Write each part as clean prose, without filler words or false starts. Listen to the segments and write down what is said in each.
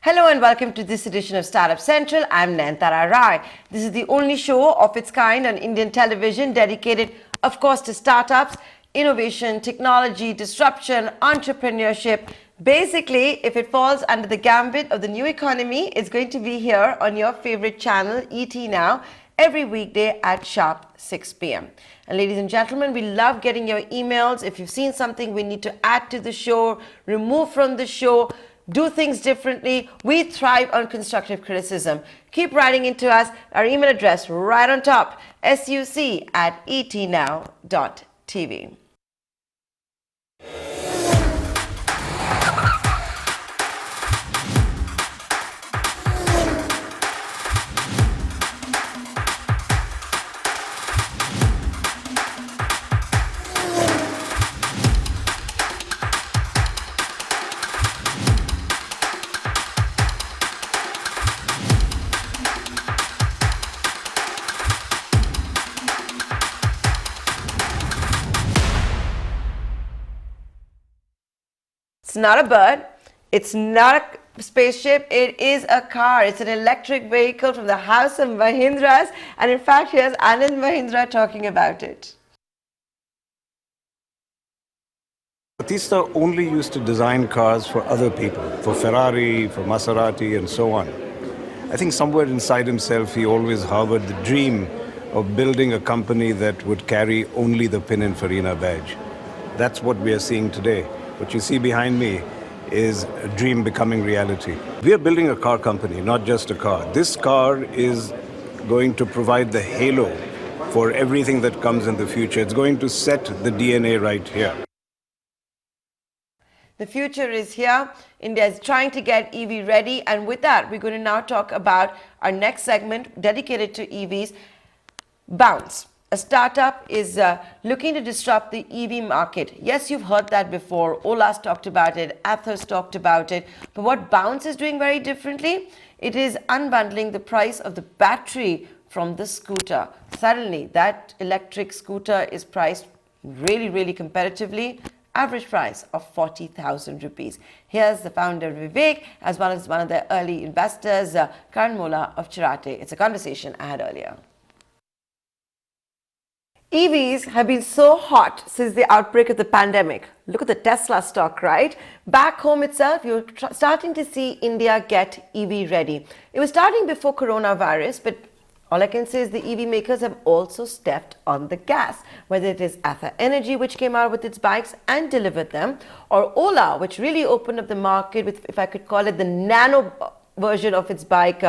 Hello and welcome to this edition of Startup Central. I'm Nayantara Rai. This is the only show of its kind on Indian television dedicated, of course, to startups, innovation, technology, disruption, entrepreneurship. Basically, if it falls under the gambit of the new economy, it's going to be here on your favorite channel, ET Now, every weekday at sharp 6 p.m. And ladies and gentlemen, we love getting your emails. If you've seen something we need to add to the show, remove from the show, do things differently, we thrive on constructive criticism. Keep writing into us. Our email address right on top, suc@etnow.tv. It's not a bird, it's not a spaceship, it is a car. It's an electric vehicle from the house of Mahindras, and in fact here's Anand Mahindra talking about it. Batista only used to design cars for other people, for Ferrari, for Maserati and so on. I think somewhere inside himself he always harbored the dream of building a company that would carry only the Pininfarina badge. That's what we are seeing today. What you see behind me is a dream becoming reality. We are building a car company, not just a car. This car is going to provide the halo for everything that comes in the future. It's going to set the DNA right here. The future is here. India is trying to get EV ready, and with that, we're going to now talk about our next segment dedicated to EVs, Bounce. A startup is looking to disrupt the EV market. Yes, you've heard that before. Ola's talked about it, Athos talked about it. But what Bounce is doing very differently, it is unbundling the price of the battery from the scooter. Suddenly, that electric scooter is priced really, really competitively. Average price of 40,000 rupees. Here's the founder Vivek, as well as one of the early investors, Karan Mohla of Chiratae. It's a conversation I had earlier. EVs have been so hot since the outbreak of the pandemic. Look at the Tesla stock, right? Back home itself, you're starting to see India get EV ready. It was starting before coronavirus, but all I can say is the EV makers have also stepped on the gas, whether it is Ather Energy, which came out with its bikes and delivered them, or Ola, which really opened up the market with, if I could call it, the nano version of its bike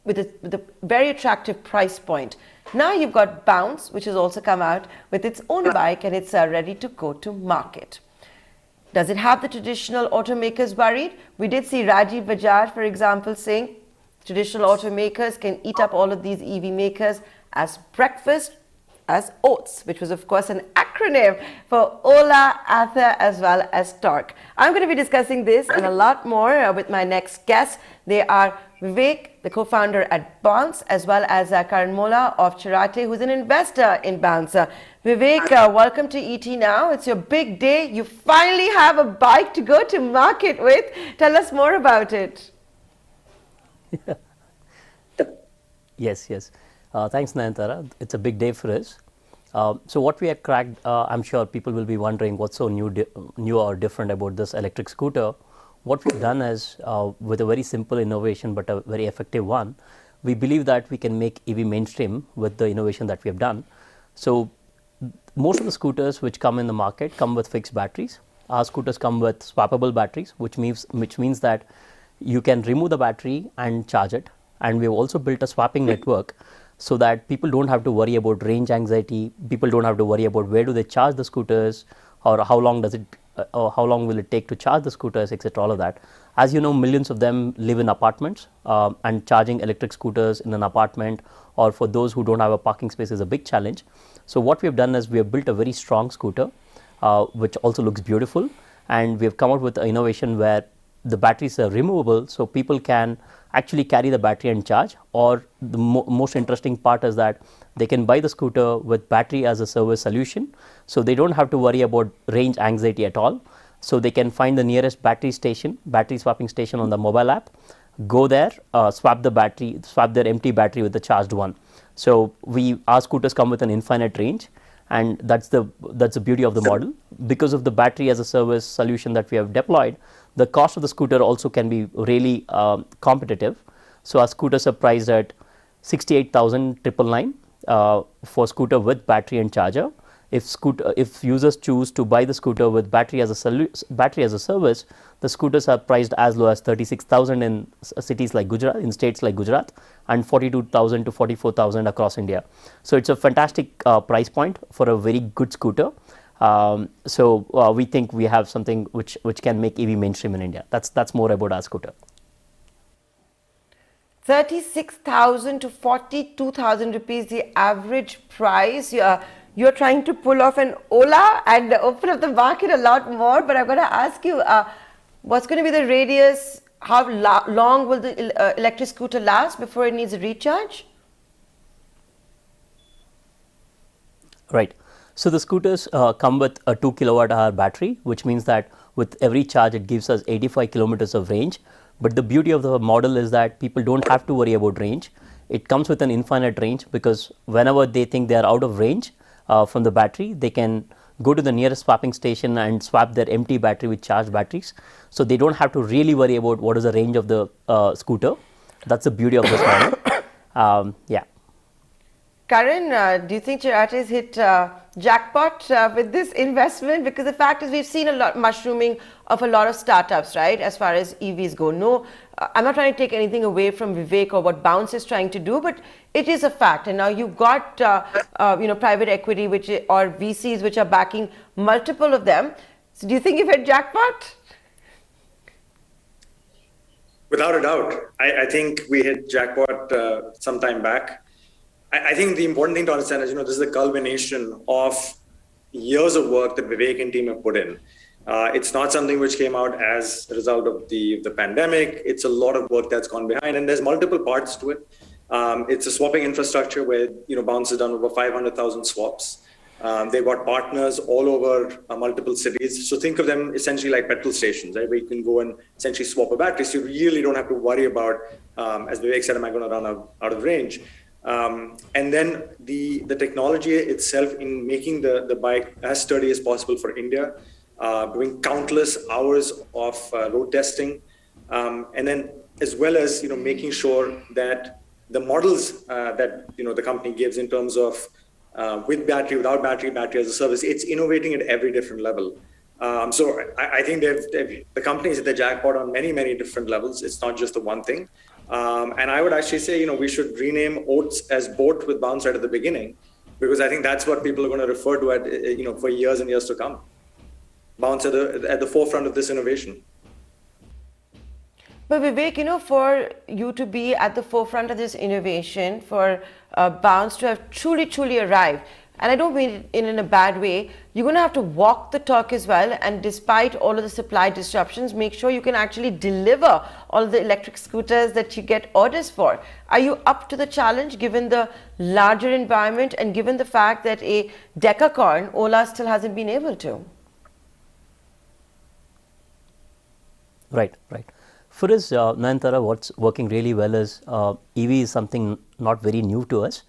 with a very attractive price point. Now you've got Bounce, which has also come out with its own bike, and it's ready to go to market. Does it have the traditional automakers worried? We did see Rajiv Bajaj, for example, saying traditional automakers can eat up all of these EV makers as breakfast, as oats, which was of course an acronym for Ola, Ather, as well as Torque. I'm going to be discussing this and a lot more with my next guests. They are Vivek, the co-founder at Bounce, as well as Karan Mohla of Chiratae, who's an investor in Bounce. Vivek, welcome to ET Now. It's your big day. You finally have a bike to go to market with. Tell us more about it. Yes. Thanks, Nayantara. It's a big day for us. So what we have cracked, I'm sure people will be wondering what's so new or different about this electric scooter. What we've done is, with a very simple innovation but a very effective one, we believe that we can make EV mainstream with the innovation that we have done. So most of the scooters which come in the market come with fixed batteries. Our scooters come with swappable batteries, which means that you can remove the battery and charge it. And we've also built a swapping network so that people don't have to worry about range anxiety. People don't have to worry about where do they charge the scooters, or how long will it take to charge the scooters, etc. All of that. As you know, millions of them live in apartments, and charging electric scooters in an apartment or for those who don't have a parking space is a big challenge. So what we have done is we have built a very strong scooter, which also looks beautiful, and we have come out with an innovation where the batteries are removable, so people can actually carry the battery and charge. Or the most interesting part is that they can buy the scooter with battery as a service solution, so they don't have to worry about range anxiety at all. So they can find the nearest battery swapping station on the mobile app. go there, swap their empty battery with the charged one. So our scooters come with an infinite range, and that's the beauty of the model. Because of the battery as a service solution that we have deployed, the cost of the scooter also can be really competitive. So our scooters are priced at 68,999 for scooter with battery and charger. If users choose to buy the scooter with battery as a service, the scooters are priced as low as 36,000 in cities like Gujarat, in states like Gujarat, and 42,000 to 44,000 across India. So it's a fantastic price point for a very good scooter. We think we have something which can make EV mainstream in India. That's more about our scooter. 36,000 to 42,000 rupees, the average price. You're trying to pull off an Ola and open up the market a lot more. But I'm going to ask you, what's going to be the radius? How long will the electric scooter last before it needs a recharge? Right. So the scooters come with a 2 kilowatt hour battery, which means that with every charge it gives us 85 kilometers of range. But the beauty of the model is that people don't have to worry about range. It comes with an infinite range, because whenever they think they are out of range from the battery, they can go to the nearest swapping station and swap their empty battery with charged batteries. So they don't have to really worry about what is the range of the scooter. That's the beauty of this model. Yeah. Karan, do you think Chiratae has hit jackpot with this investment? Because the fact is, we've seen a lot mushrooming of a lot of startups, right, as far as EVs go. No, I'm not trying to take anything away from Vivek or what Bounce is trying to do, but it is a fact. And now you've got private equity or VCs which are backing multiple of them. So do you think you've hit jackpot? Without a doubt. I think we hit jackpot some time back. I think the important thing to understand is, this is the culmination of years of work that Vivek and team have put in. It's not something which came out as a result of the pandemic. It's a lot of work that's gone behind, and there's multiple parts to it. It's a swapping infrastructure where, Bounce has done over 500,000 swaps. They've got partners all over multiple cities. So think of them essentially like petrol stations, right, where you can go and essentially swap a battery. So you really don't have to worry about, as Vivek said, am I going to run out of range? And then the technology itself in making the bike as sturdy as possible for India, doing countless hours of road testing, and then as well as making sure that the models that the company gives in terms of with battery, without battery, battery as a service, it's innovating at every different level. So I think the company is at the jackpot on many different levels. It's not just the one thing. And I would actually say, we should rename Oats as Boat with Bounce right at the beginning, because I think that's what people are going to refer to for years and years to come. Bounce at the forefront of this innovation. But Vivek, for you to be at the forefront of this innovation, for Bounce to have truly arrived, and I don't mean it in a bad way, you're going to have to walk the talk as well, and despite all of the supply disruptions, make sure you can actually deliver all of the electric scooters that you get orders for. Are you up to the challenge given the larger environment and given the fact that a decacorn, Ola, still hasn't been able to? Right. For us, Nayantara, what's working really well is EV is something not very new to us.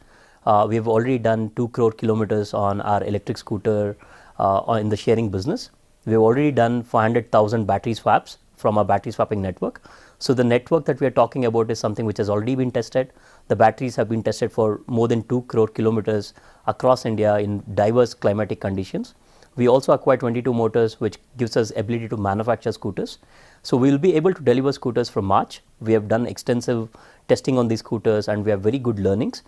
We have already done 2 crore kilometers on our electric scooter in the sharing business. We have already done 500,000 battery swaps from our battery swapping network. So the network that we are talking about is something which has already been tested. The batteries have been tested for more than 2 crore kilometers across India in diverse climatic conditions. We also acquired 22 motors, which gives us ability to manufacture scooters. So we will be able to deliver scooters from March. We have done extensive testing on these scooters and we have very good learnings.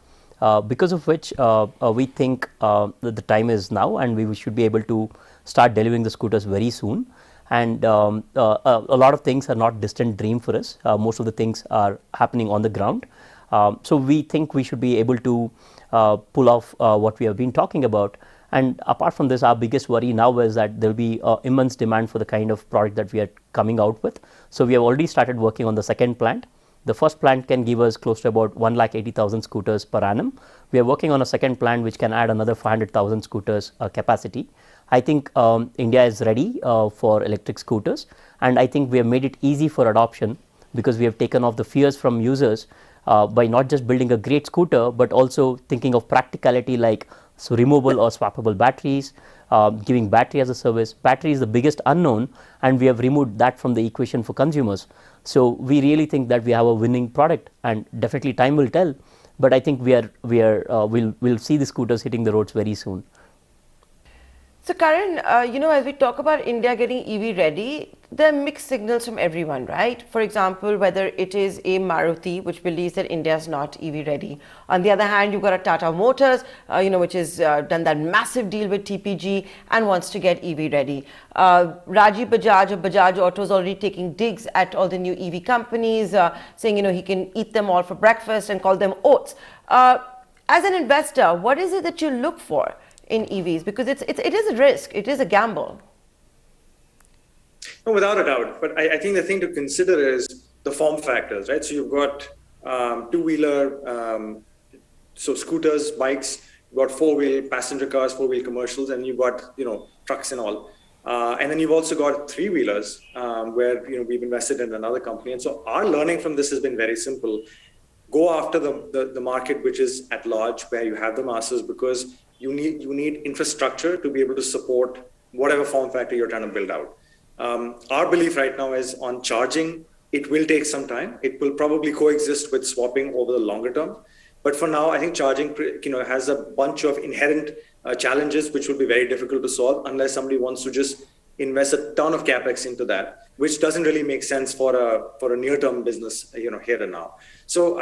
Because of which we think that the time is now and we should be able to start delivering the scooters very soon. And a lot of things are not distant dream for us. Most of the things are happening on the ground. So we think we should be able to pull off what we have been talking about. And apart from this, our biggest worry now is that there will be immense demand for the kind of product that we are coming out with. So we have already started working on the second plant. The first plant can give us close to about 180,000 scooters per annum. We are working on a second plant which can add another 500,000 scooters capacity. I think India is ready for electric scooters, and I think we have made it easy for adoption because we have taken off the fears from users by not just building a great scooter, but also thinking of practicality like removable or swappable batteries, giving battery as a service. Battery is the biggest unknown, and we have removed that from the equation for consumers. So we really think that we have a winning product, and definitely time will tell. But I think we'll see the scooters hitting the roads very soon. So Karan, as we talk about India getting EV ready, there are mixed signals from everyone, right? For example, whether it is a Maruti, which believes that India is not EV ready. On the other hand, you've got a Tata Motors, which has done that massive deal with TPG and wants to get EV ready. Rajiv Bajaj of Bajaj Auto is already taking digs at all the new EV companies, saying, he can eat them all for breakfast and call them oats. As an investor, what is it that you look for in EVs? Because it is a risk, it is a gamble. No, without a doubt. But I think the thing to consider is the form factors, right? So you've got two-wheeler, so scooters, bikes, you've got four-wheel passenger cars, four-wheel commercials, and you've got, trucks and all. And then you've also got three-wheelers, where, we've invested in another company. And so our learning from this has been very simple. Go after the market which is at large, where you have the masses, because you need infrastructure to be able to support whatever form factor you're trying to build out. Our belief right now is on charging. It will take some time. It will probably coexist with swapping over the longer term. But for now, I think charging, has a bunch of inherent challenges which will be very difficult to solve unless somebody wants to just invest a ton of capex into that, which doesn't really make sense for a near-term business, here and now. So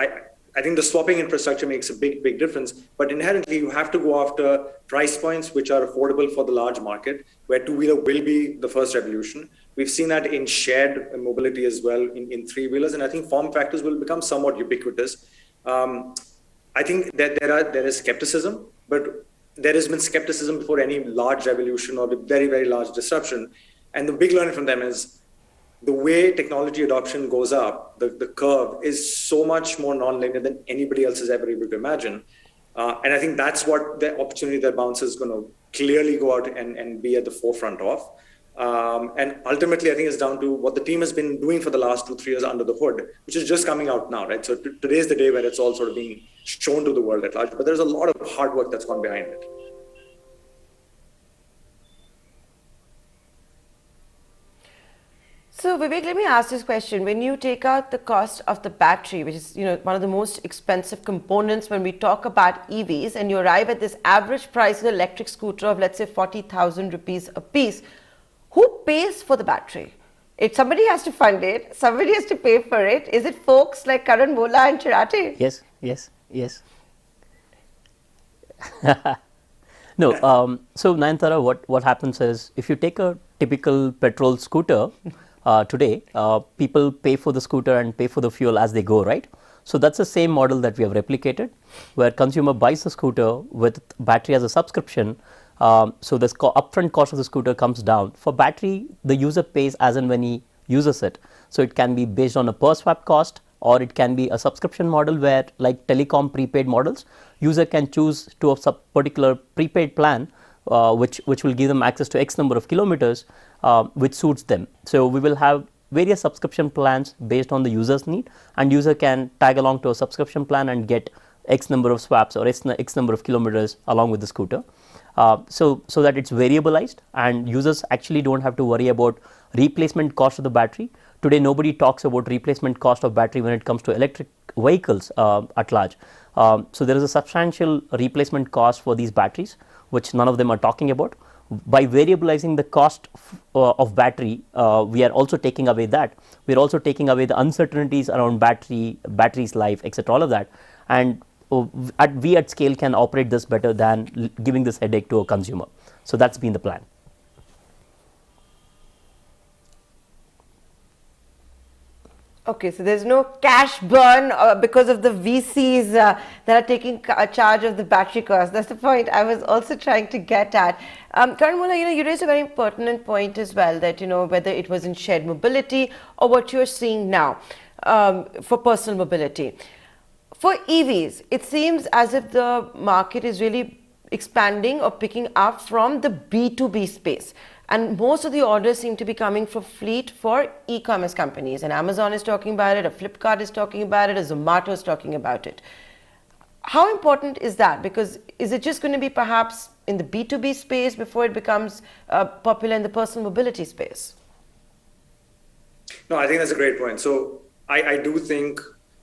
I think the swapping infrastructure makes a big difference, but inherently you have to go after price points which are affordable for the large market, where two-wheeler will be the first revolution. We've seen that in shared mobility as well in three-wheelers, and I think form factors will become somewhat ubiquitous. I think that there is skepticism, but there has been skepticism before any large revolution or very, very large disruption. And the big learning from them is the way technology adoption goes up, the curve is so much more non-linear than anybody else is ever able to imagine. And I think that's what the opportunity that Bounce is going to clearly go out and be at the forefront of. And ultimately, I think it's down to what the team has been doing for the last 2-3 years under the hood, which is just coming out now, right? So today is the day where it's all sort of being shown to the world at large, but there's a lot of hard work that's gone behind it. So Vivek, let me ask this question. When you take out the cost of the battery, which is one of the most expensive components when we talk about EVs, and you arrive at this average price of an electric scooter of, let's say, 40,000 rupees a piece, who pays for the battery? Somebody has to fund it, somebody has to pay for it. Is it folks like Karan Mohla and Chiratae? Yes. No, so Nayantara, what happens is, if you take a typical petrol scooter, today, people pay for the scooter and pay for the fuel as they go, right? So that's the same model that we have replicated, where consumer buys the scooter with battery as a subscription. So the upfront cost of the scooter comes down. For battery, the user pays as and when he uses it. So it can be based on a per swap cost, or it can be a subscription model where, like telecom prepaid models, user can choose to a particular prepaid plan, which will give them access to X number of kilometers, which suits them. So we will have various subscription plans based on the user's need, and user can tag along to a subscription plan and get X number of swaps or X number of kilometers along with the scooter. So that it's variabilized, and users actually don't have to worry about replacement cost of the battery. Today, nobody talks about replacement cost of battery when it comes to electric vehicles at large. So there is a substantial replacement cost for these batteries, which none of them are talking about. By variabilizing the cost of battery, we are also taking away that. We are also taking away the uncertainties around battery's life, etc. All of that, and we at scale can operate this better than giving this headache to a consumer. So that's been the plan. Okay, so there's no cash burn because of the VCs that are taking charge of the battery cost. That's the point I was also trying to get at. Karan Mohla, you raised a very pertinent point as well, that whether it was in shared mobility or what you're seeing now for personal mobility. For EVs, it seems as if the market is really expanding or picking up from the B2B space. And most of the orders seem to be coming for fleet for e-commerce companies. And Amazon is talking about it, a Flipkart is talking about it, a Zomato is talking about it. How important is that? Because is it just going to be perhaps in the B2B space before it becomes popular in the personal mobility space? No, I think that's a great point. So I do think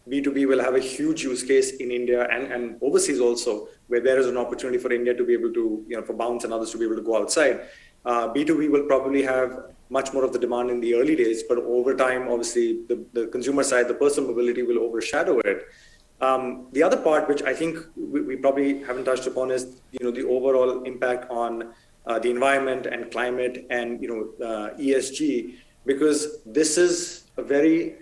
B2B will have a huge use case in India and overseas also, where there is an opportunity for India to be able to, for Bounce and others to be able to go outside. B2B will probably have much more of the demand in the early days, but over time, obviously, the consumer side, the personal mobility will overshadow it. The other part, which I think we probably haven't touched upon, is the overall impact on the environment and climate and ESG, because this is a very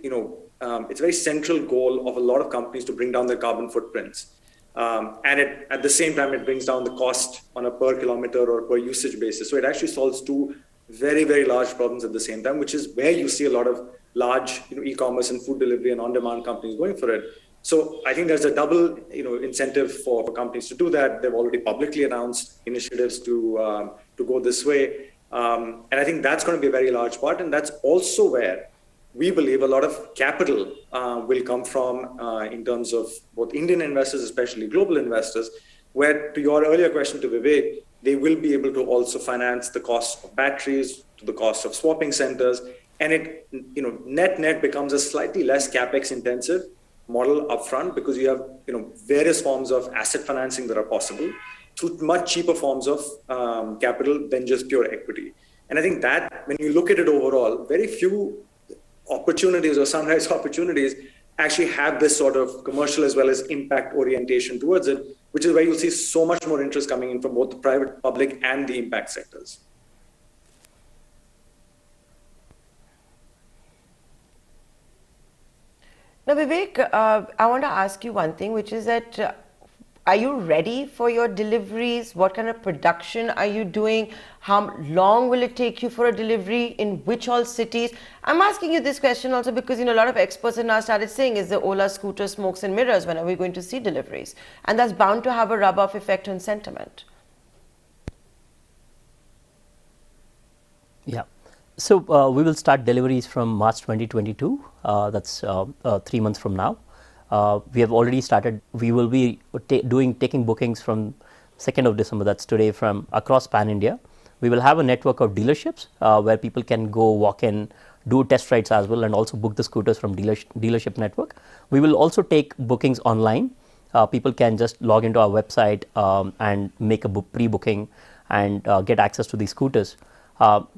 it's a very central goal of a lot of companies to bring down their carbon footprints, and at the same time it brings down the cost on a per kilometer or per usage basis. So it actually solves two very, very large problems at the same time, which is where you see a lot of large e-commerce and food delivery and on-demand companies going for it. So I think there's a double incentive for companies to do that. They've already publicly announced initiatives to go this way. And I think that's going to be a very large part. And that's also where we believe a lot of capital will come from in terms of both Indian investors, especially global investors, where, to your earlier question to Vivek, they will be able to also finance the cost of batteries, to the cost of swapping centers. And it, net becomes a slightly less capex intensive model upfront, because you have various forms of asset financing that are possible through much cheaper forms of capital than just pure equity. And I think that when you look at it overall, very few opportunities or sunrise opportunities actually have this sort of commercial as well as impact orientation towards it, which is where you'll see so much more interest coming in from both the private, public, and the impact sectors. Now, Vivek, I want to ask you one thing, which is that are you ready for your deliveries? What kind of production are you doing? How long will it take you for a delivery? In which all cities? I'm asking you this question also because, a lot of experts have now started saying, is the Ola scooter smokes and mirrors? When are we going to see deliveries? And that's bound to have a rub-off effect on sentiment. Yeah. So we will start deliveries from March 2022. That's 3 months from now. We have already started. We will be taking bookings from 2nd of December. That's today, from across Pan India. We will have a network of dealerships where people can go walk in, do test rides as well, and also book the scooters from dealership network. We will also take bookings online. People can just log into our website and make a pre-booking and get access to these scooters.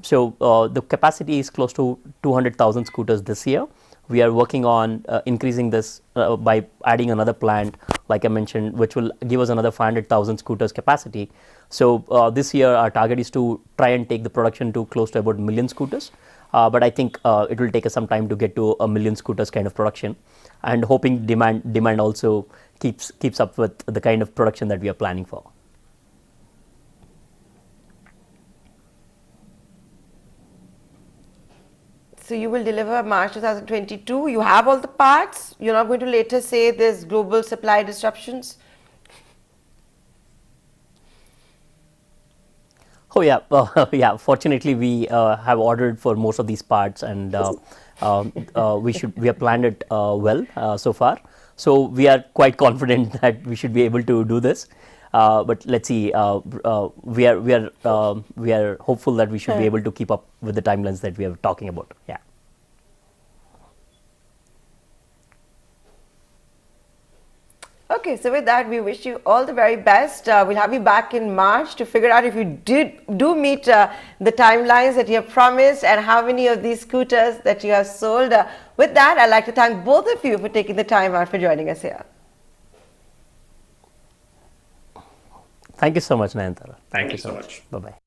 So the capacity is close to 200,000 scooters this year. We are working on increasing this by adding another plant, like I mentioned, which will give us another 500,000 scooters capacity. So this year our target is to try and take the production to close to about 1 million scooters. But I think it will take us some time to get to 1 million scooters kind of production, and hoping demand also keeps up with the kind of production that we are planning for. So you will deliver March 2022. You have all the parts. You're not going to later say there's global supply disruptions. Oh yeah, yeah. Fortunately, we have ordered for most of these parts, and we have planned it well so far. So we are quite confident that we should be able to do this. But let's see. We are hopeful that we should be able to keep up with the timelines that we are talking about. Yeah. Okay, so with that, we wish you all the very best. We'll have you back in March to figure out if you do meet the timelines that you have promised and how many of these scooters that you have sold. With that, I'd like to thank both of you for taking the time out for joining us here. Thank you so much, Nayantara. Thank you so much. Bye-bye.